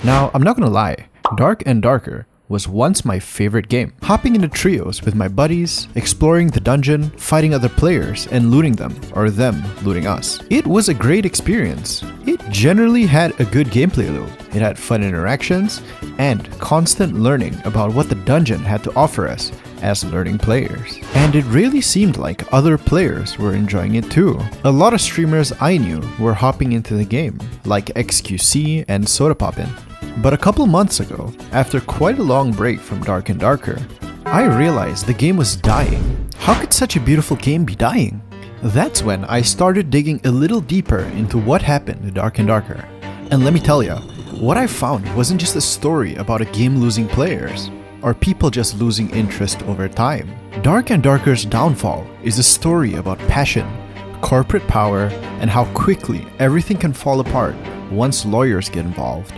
Now, I'm not gonna lie, Dark and Darker was once my favorite game. Hopping into trios with my buddies, exploring the dungeon, fighting other players, and looting them, or them looting us. It was a great experience. It generally had a good gameplay loop. It had fun interactions, and constant learning about what the dungeon had to offer us as learning players. And it really seemed like other players were enjoying it too. A lot of streamers I knew were hopping into the game, like XQC and Sodapoppin. But a couple months ago, after quite a long break from Dark and Darker, I realized the game was dying. How could such a beautiful game be dying? That's when I started digging a little deeper into what happened to Dark and Darker. And let me tell ya, what I found wasn't just a story about a game losing players, or people just losing interest over time. Dark and Darker's downfall is a story about passion, corporate power, and how quickly everything can fall apart once lawyers get involved.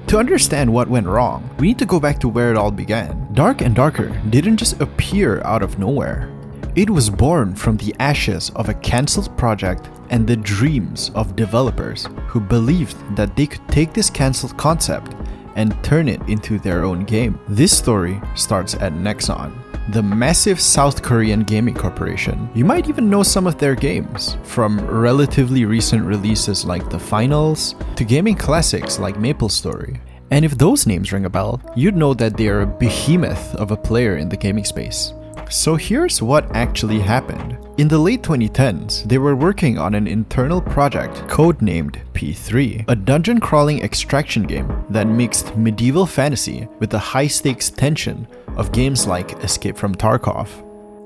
To understand what went wrong, we need to go back to where it all began. Dark and Darker didn't just appear out of nowhere. It was born from the ashes of a cancelled project and the dreams of developers who believed that they could take this cancelled concept and turn it into their own game. This story starts at Nexon, the massive South Korean gaming corporation. You might even know some of their games, from relatively recent releases like The Finals to gaming classics like MapleStory. And if those names ring a bell, you'd know that they are a behemoth of a player in the gaming space. So here's what actually happened. In the late 2010s, they were working on an internal project codenamed P3, a dungeon crawling extraction game that mixed medieval fantasy with the high stakes tension of games like Escape from Tarkov.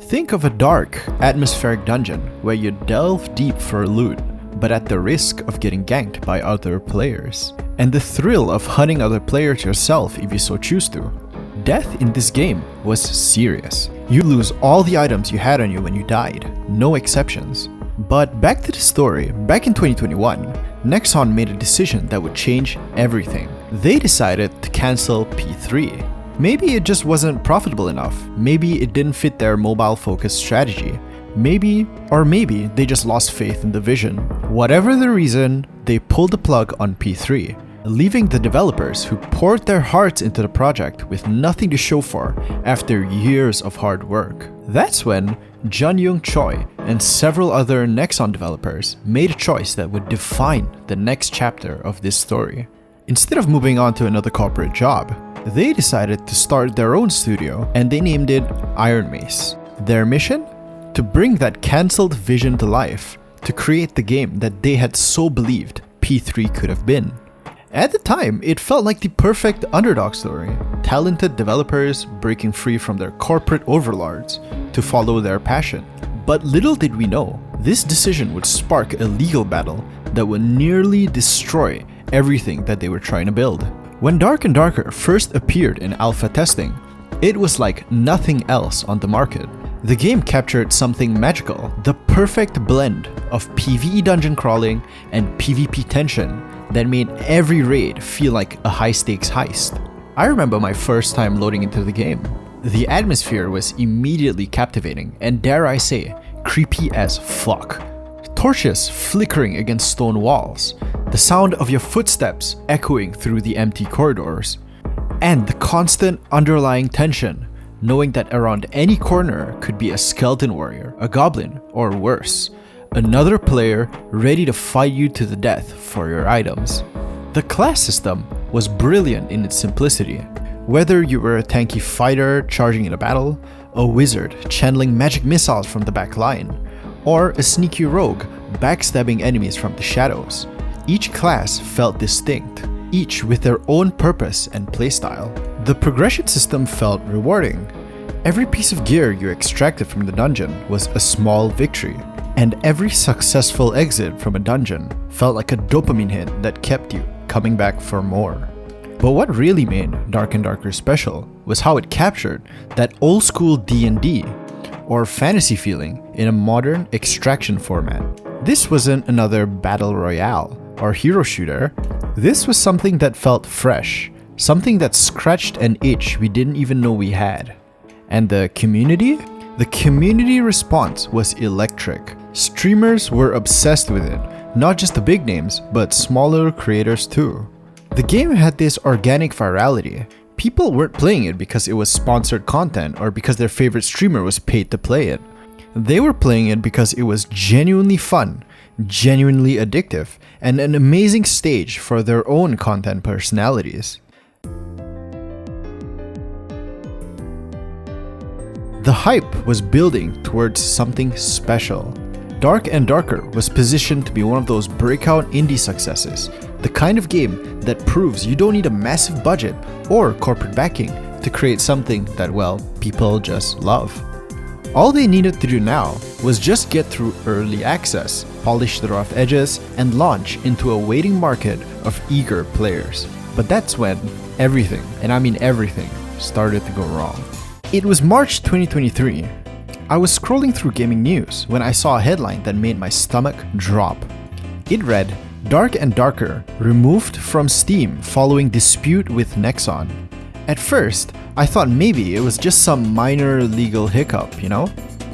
Think of a dark, atmospheric dungeon where you delve deep for loot, but at the risk of getting ganked by other players, and the thrill of hunting other players yourself if you so choose to. Death in this game was serious. You lose all the items you had on you when you died, no exceptions. But back to the story, back in 2021, Nexon made a decision that would change everything. They decided to cancel P3. Maybe it just wasn't profitable enough, maybe it didn't fit their mobile-focused strategy, maybe they just lost faith in the vision. Whatever the reason, they pulled the plug on P3, leaving the developers who poured their hearts into the project with nothing to show for after years of hard work. That's when Jun-Young Choi and several other Nexon developers made a choice that would define the next chapter of this story. Instead of moving on to another corporate job, they decided to start their own studio, and they named it Iron Mace. Their mission? To bring that cancelled vision to life, to create the game that they had so believed P3 could have been. At the time, it felt like the perfect underdog story. Talented developers breaking free from their corporate overlords to follow their passion. But little did we know, this decision would spark a legal battle that would nearly destroy everything that they were trying to build. When Dark and Darker first appeared in alpha testing, it was like nothing else on the market. The game captured something magical, the perfect blend of PvE dungeon crawling and PvP tension that made every raid feel like a high-stakes heist. I remember my first time loading into the game. The atmosphere was immediately captivating and, dare I say, creepy as fuck. Torches flickering against stone walls, the sound of your footsteps echoing through the empty corridors, and the constant underlying tension, knowing that around any corner could be a skeleton warrior, a goblin, or worse, another player ready to fight you to the death for your items. The class system was brilliant in its simplicity. Whether you were a tanky fighter charging in a battle, a wizard channeling magic missiles from the back line, or a sneaky rogue backstabbing enemies from the shadows, each class felt distinct, each with their own purpose and playstyle. The progression system felt rewarding. Every piece of gear you extracted from the dungeon was a small victory, and every successful exit from a dungeon felt like a dopamine hit that kept you coming back for more. But what really made Dark and Darker special was how it captured that old school D&D or fantasy feeling in a modern extraction format. This wasn't another battle royale or hero shooter. This was something that felt fresh, something that scratched an itch we didn't even know we had. And the community? The community response was electric. Streamers were obsessed with it. Not just the big names, but smaller creators too. The game had this organic virality. People weren't playing it because it was sponsored content or because their favorite streamer was paid to play it. They were playing it because it was genuinely fun, genuinely addictive, and an amazing stage for their own content personalities. The hype was building towards something special. Dark and Darker was positioned to be one of those breakout indie successes, the kind of game that proves you don't need a massive budget or corporate backing to create something that, well, people just love. All they needed to do now was just get through early access, polish the rough edges, and launch into a waiting market of eager players. But that's when everything, and I mean everything, started to go wrong. It was March 2023. I was scrolling through gaming news when I saw a headline that made my stomach drop. It read, "Dark and Darker removed from Steam following dispute with Nexon." At first, I thought maybe it was just some minor legal hiccup, you know?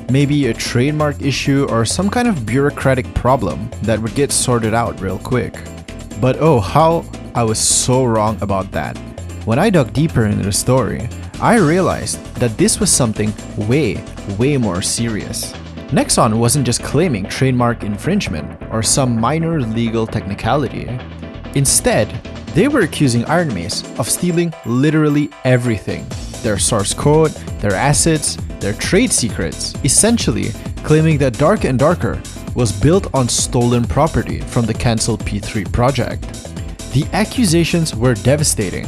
Maybe a trademark issue or some kind of bureaucratic problem that would get sorted out real quick. But oh, how I was so wrong about that. When I dug deeper into the story, I realized that this was something way more serious. Nexon wasn't just claiming trademark infringement or some minor legal technicality. Instead, they were accusing Iron Mace of stealing literally everything. Their source code, their assets, their trade secrets, essentially claiming that Dark and Darker was built on stolen property from the cancelled P3 project. The accusations were devastating.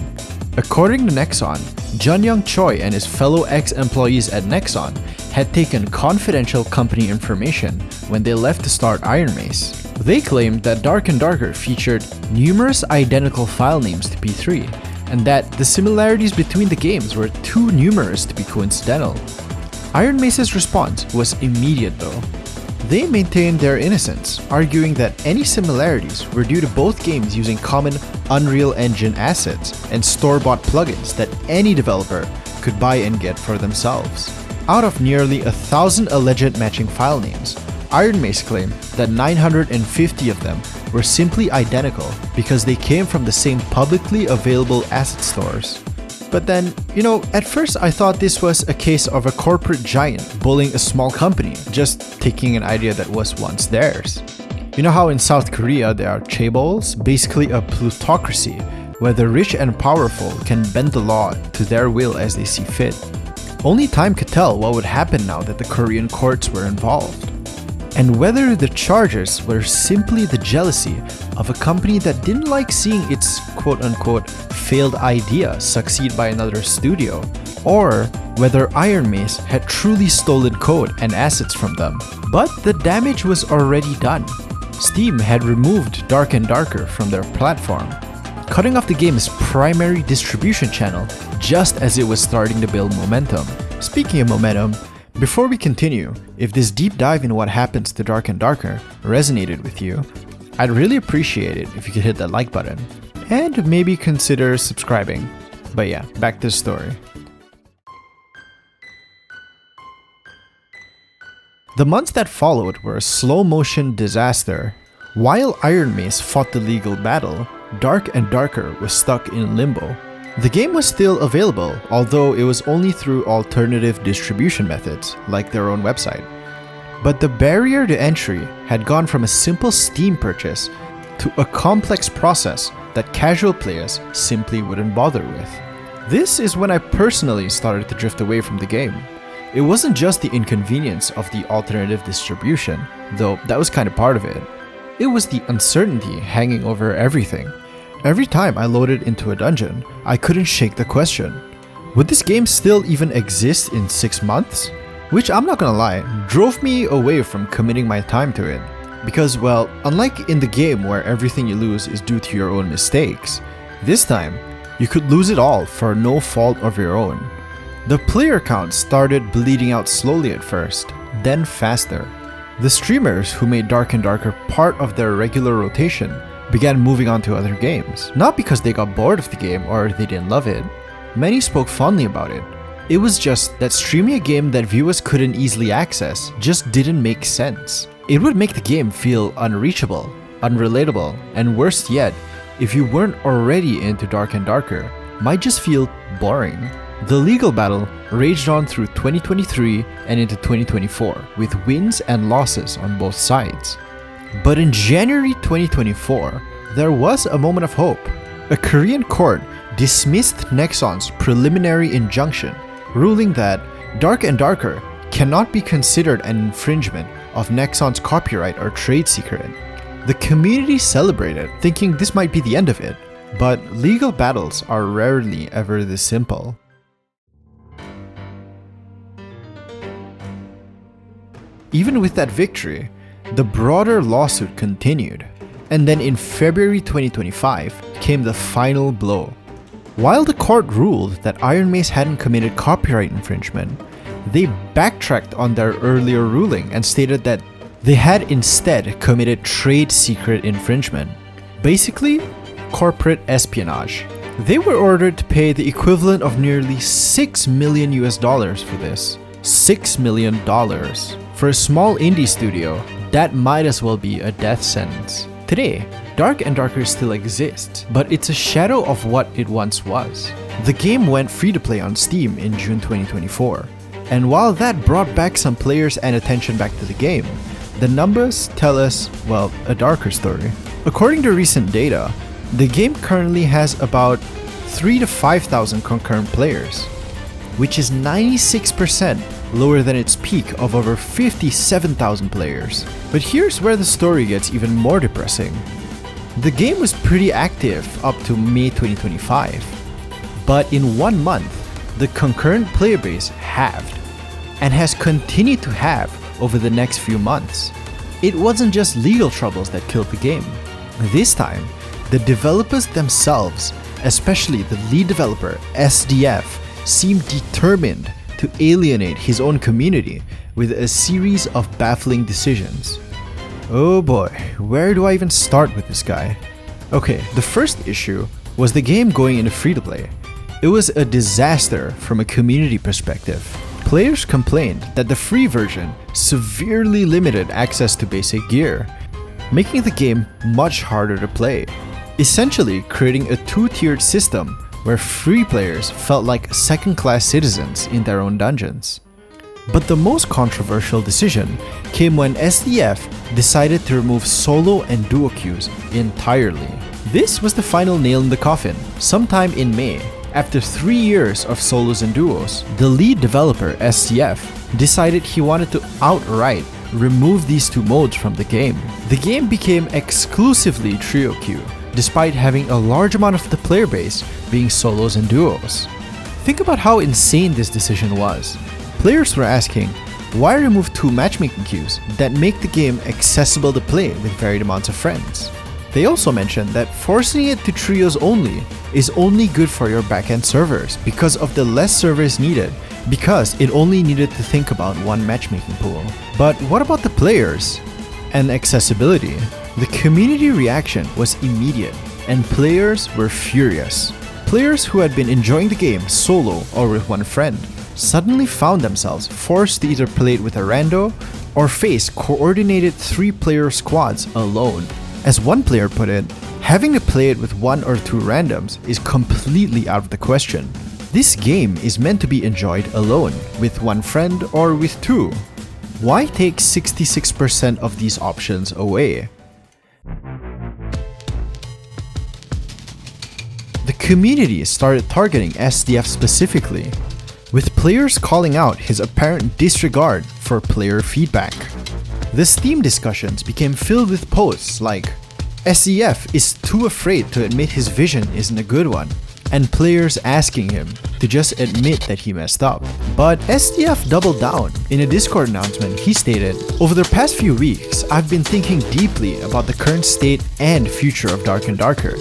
According to Nexon, Junyoung Choi and his fellow ex-employees at Nexon had taken confidential company information when they left to start Iron Mace. They claimed that Dark and Darker featured numerous identical file names to P3, and that the similarities between the games were too numerous to be coincidental. Iron Mace's response was immediate though. They maintained their innocence, arguing that any similarities were due to both games using common Unreal Engine assets and store-bought plugins that any developer could buy and get for themselves. Out of nearly 1,000 alleged matching file names, Iron Mace claimed that 950 of them were simply identical because they came from the same publicly available asset stores. But then, at first I thought this was a case of a corporate giant bullying a small company, just taking an idea that was once theirs. You know how in South Korea there are chaebols, basically a plutocracy, where the rich and powerful can bend the law to their will as they see fit. Only time could tell what would happen now that the Korean courts were involved. And whether the charges were simply the jealousy of a company that didn't like seeing its quote-unquote failed idea succeed by another studio, or whether Iron Mace had truly stolen code and assets from them. But the damage was already done. Steam had removed Dark and Darker from their platform, cutting off the game's primary distribution channel just as it was starting to build momentum. Speaking of momentum, before we continue, if this deep dive in what happens to Dark and Darker resonated with you, I'd really appreciate it if you could hit that like button and maybe consider subscribing. But yeah, back to the story. The months that followed were a slow-motion disaster. While Iron Mace fought the legal battle, Dark and Darker was stuck in limbo. The game was still available, although it was only through alternative distribution methods, like their own website. But the barrier to entry had gone from a simple Steam purchase to a complex process that casual players simply wouldn't bother with. This is when I personally started to drift away from the game. It wasn't just the inconvenience of the alternative distribution, though that was kind of part of it. It was the uncertainty hanging over everything. Every time I loaded into a dungeon, I couldn't shake the question, would this game still even exist in 6 months? Which, I'm not gonna lie, drove me away from committing my time to it. Because, well, unlike in the game where everything you lose is due to your own mistakes, this time, you could lose it all for no fault of your own. The player count started bleeding out slowly at first, then faster. The streamers who made Dark and Darker part of their regular rotation began moving on to other games. Not because they got bored of the game or they didn't love it. Many spoke fondly about it. It was just that streaming a game that viewers couldn't easily access just didn't make sense. It would make the game feel unreachable. unrelatable, and worse yet, if you weren't already into Dark and Darker, might just feel boring. The legal battle raged on through 2023 and into 2024, with wins and losses on both sides. But in January 2024, there was a moment of hope. A Korean court dismissed Nexon's preliminary injunction, ruling that Dark and Darker cannot be considered an infringement of Nexon's copyright or trade secret. The community celebrated, thinking this might be the end of it, but legal battles are rarely ever this simple. Even with that victory, the broader lawsuit continued, and then in February 2025 came the final blow. While the court ruled that Iron Mace hadn't committed copyright infringement, they backtracked on their earlier ruling and stated that they had instead committed trade secret infringement. Basically, corporate espionage. They were ordered to pay the equivalent of nearly $6 million for this. $6 million. For a small indie studio, that might as well be a death sentence. Today, Dark and Darker still exists, but it's a shadow of what it once was. The game went free to play on Steam in June 2024, and while that brought back some players and attention back to the game, the numbers tell us, well, a darker story. According to recent data, the game currently has about 3,000 to 5,000 concurrent players, which is 96% lower than its peak of over 57,000 players. But here's where the story gets even more depressing. The game was pretty active up to May 2025, but in 1 month, the concurrent player base halved, and has continued to halve over the next few months. It wasn't just legal troubles that killed the game. This time, the developers themselves, especially the lead developer, SDF, seemed determined to alienate his own community with a series of baffling decisions. Oh boy, where do I even start with this guy? Okay, the first issue was the game going into free-to-play. It was a disaster from a community perspective. Players complained that the free version severely limited access to basic gear, making the game much harder to play, essentially creating a two-tiered system where free players felt like second-class citizens in their own dungeons. But the most controversial decision came when SDF decided to remove solo and duo queues entirely. This was the final nail in the coffin. Sometime in May, after 3 years of solos and duos, the lead developer, SDF, decided he wanted to outright remove these two modes from the game. The game became exclusively trio queue, despite having a large amount of the player base being solos and duos. Think about how insane this decision was. Players were asking, why remove two matchmaking queues that make the game accessible to play with varied amounts of friends? They also mentioned that forcing it to trios only is only good for your backend servers because of the less servers needed, because it only needed to think about one matchmaking pool. But what about the players? And accessibility? The community reaction was immediate, and players were furious. Players who had been enjoying the game solo or with one friend suddenly found themselves forced to either play it with a rando or face coordinated 3-player squads alone. As one player put it, having to play it with 1 or 2 randoms is completely out of the question. This game is meant to be enjoyed alone, with one friend or with 2. Why take 66% of these options away? The community started targeting SDF specifically, with players calling out his apparent disregard for player feedback. The Steam discussions became filled with posts like, SDF is too afraid to admit his vision isn't a good one, and players asking him to just admit that he messed up. But SDF doubled down. In a Discord announcement, he stated, over the past few weeks, I've been thinking deeply about the current state and future of Dark and Darker,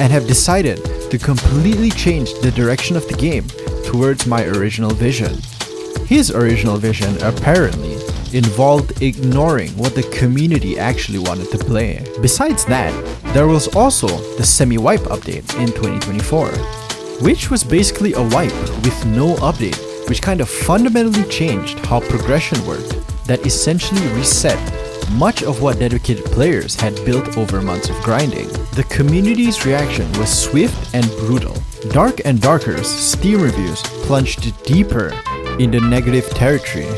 and have decided to completely change the direction of the game towards my original vision. His original vision apparently involved ignoring what the community actually wanted to play. Besides that, there was also the semi-wipe update in 2024, which was basically a wipe with no update, which kind of fundamentally changed how progression worked, that essentially reset much of what dedicated players had built over months of grinding. The community's reaction was swift and brutal. Dark and Darker's Steam reviews plunged deeper into negative territory,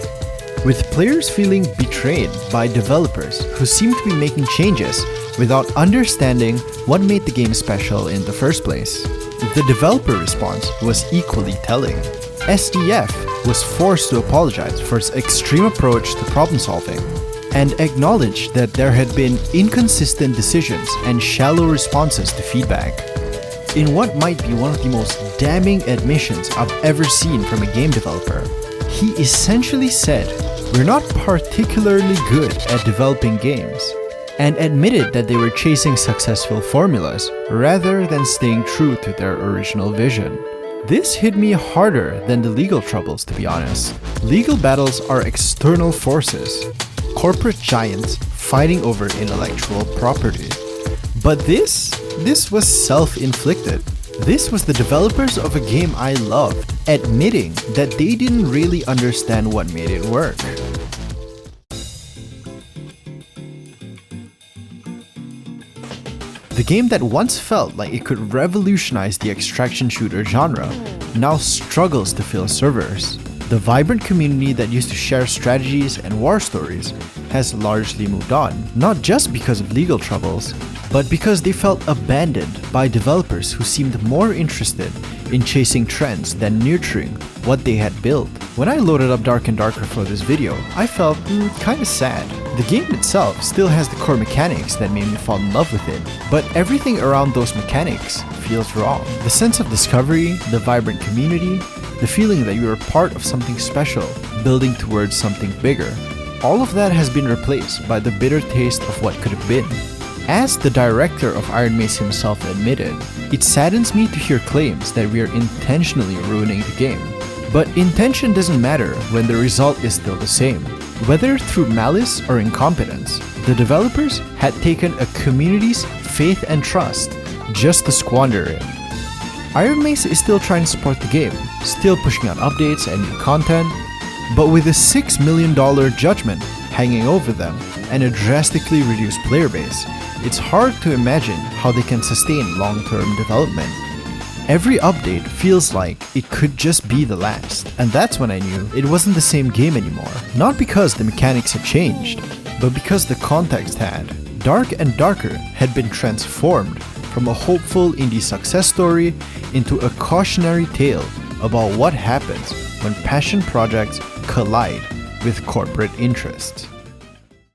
with players feeling betrayed by developers who seemed to be making changes without understanding what made the game special in the first place. The developer response was equally telling. SDF was forced to apologize for its extreme approach to problem solving and acknowledged that there had been inconsistent decisions and shallow responses to feedback. In what might be one of the most damning admissions I've ever seen from a game developer, he essentially said, "We're not particularly good at developing games," and admitted that they were chasing successful formulas rather than staying true to their original vision. This hit me harder than the legal troubles, to be honest. Legal battles are external forces, corporate giants fighting over intellectual property. But this was self-inflicted. This was the developers of a game I loved admitting that they didn't really understand what made it work. The game that once felt like it could revolutionize the extraction shooter genre now struggles to fill servers. The vibrant community that used to share strategies and war stories has largely moved on, not just because of legal troubles, but because they felt abandoned by developers who seemed more interested in chasing trends than nurturing what they had built. When I loaded up Dark and Darker for this video, I felt kinda sad. The game itself still has the core mechanics that made me fall in love with it, but everything around those mechanics feels wrong. The sense of discovery, the vibrant community, the feeling that you are part of something special, building towards something bigger, all of that has been replaced by the bitter taste of what could have been. As the director of Iron Mace himself admitted, it saddens me to hear claims that we are intentionally ruining the game. But intention doesn't matter when the result is still the same. Whether through malice or incompetence, the developers had taken a community's faith and trust just to squander it. Iron Mace is still trying to support the game, still pushing out updates and new content, but with a $6 million judgment hanging over them and a drastically reduced player base, it's hard to imagine how they can sustain long-term development. Every update feels like it could just be the last, and that's when I knew it wasn't the same game anymore. Not because the mechanics had changed, but because the context had. Dark and Darker had been transformed from a hopeful indie success story into a cautionary tale about what happens when passion projects collide with corporate interests.